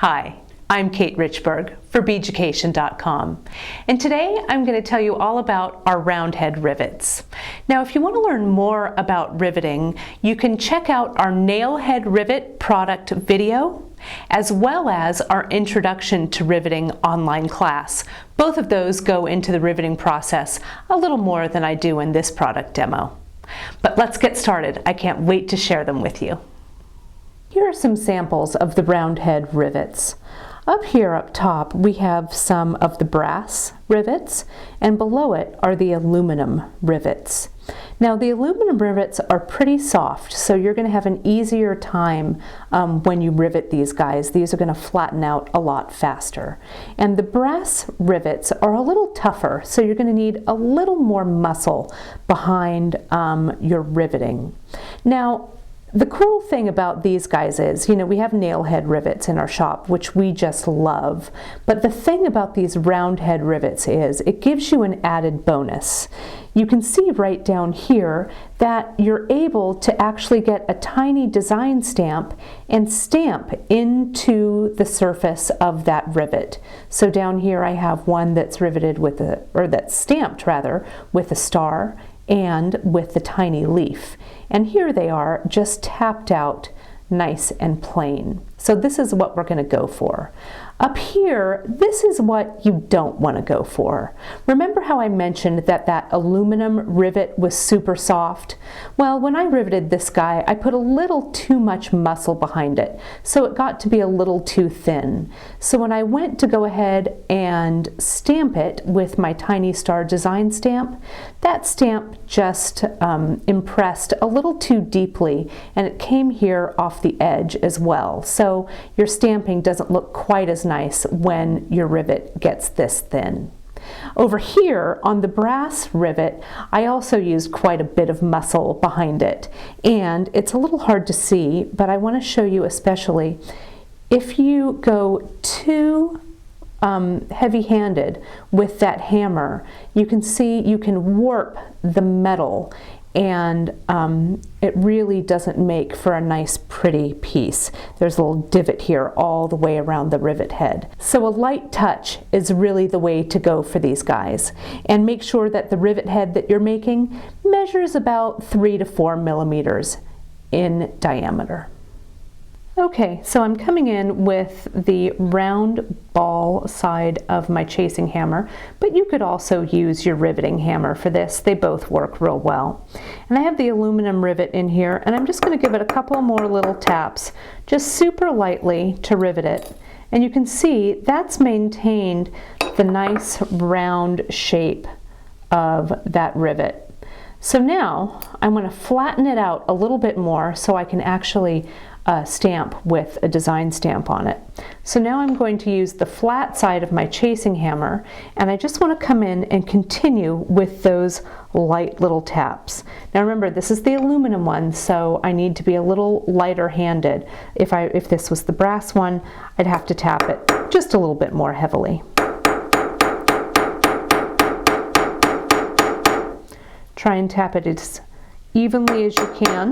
Hi, I'm Kate Richburg for Beaducation.com, and today I'm going to tell you all about our round head rivets. Now, if you want to learn more about riveting, you can check out our nail head rivet product video, as well as our Introduction to Riveting online class. Both of those go into the riveting process a little more than I do in this product demo. But let's get started. I can't wait to share them with you. Here are some samples of the round head rivets. Up here up top we have some of the brass rivets, and below it are the aluminum rivets. Now the aluminum rivets are pretty soft, so you're going to have an easier time when you rivet these guys. These are going to flatten out a lot faster. And the brass rivets are a little tougher, so you're going to need a little more muscle behind your riveting. Now, the cool thing about these guys is, we have nail head rivets in our shop, which we just love. But the thing about these round head rivets is it gives you an added bonus. You can see right down here that you're able to actually get a tiny design stamp and stamp into the surface of that rivet. So down here I have one that's riveted with that's stamped rather with a star and with the tiny leaf. And here they are, just tapped out nice and plain. So this is what we're going to go for. Up here, this is what you don't want to go for. Remember how I mentioned that that aluminum rivet was super soft? Well, when I riveted this guy, I put a little too much muscle behind it, so it got to be a little too thin. So when I went to go ahead and stamp it with my tiny star design stamp, that stamp just impressed a little too deeply, and it came here off the edge as well. So your stamping doesn't look quite as nice when your rivet gets this thin. Over here on the brass rivet, I also used quite a bit of muscle behind it, and it's a little hard to see, but I want to show you especially if you go too heavy-handed with that hammer, you can see you can warp the metal, and it really doesn't make for a nice pretty piece. There's a little divot here all the way around the rivet head. So a light touch is really the way to go for these guys. And make sure that the rivet head that you're making measures about 3 to 4 millimeters in diameter. Okay, so I'm coming in with the round ball side of my chasing hammer, but you could also use your riveting hammer for this. They both work real well. And I have the aluminum rivet in here, and I'm just going to give it a couple more little taps, just super lightly to rivet it. And you can see that's maintained the nice round shape of that rivet. So now I'm going to flatten it out a little bit more so I can actually stamp with a design stamp on it. So now I'm going to use the flat side of my chasing hammer, and I just want to come in and continue with those light little taps. Now remember, this is the aluminum one, so I need to be a little lighter handed. If this was the brass one, I'd have to tap it just a little bit more heavily. Try and tap it as evenly as you can.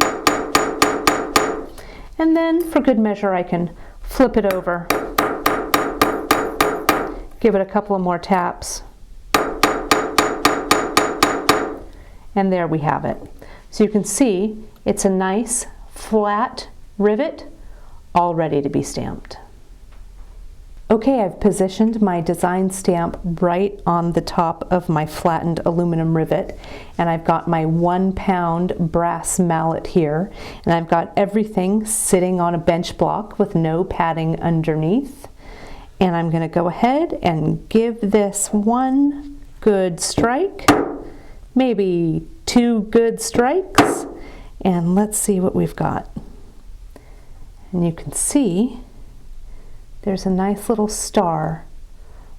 And then, for good measure, I can flip it over, give it a couple of more taps, and there we have it. So you can see it's a nice flat rivet all ready to be stamped. Okay, I've positioned my design stamp right on the top of my flattened aluminum rivet, and I've got my 1 pound brass mallet here, and I've got everything sitting on a bench block with no padding underneath. And I'm going to go ahead and give this one good strike, maybe 2 good strikes, and let's see what we've got. And you can see there's a nice little star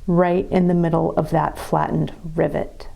right in the middle of that flattened rivet.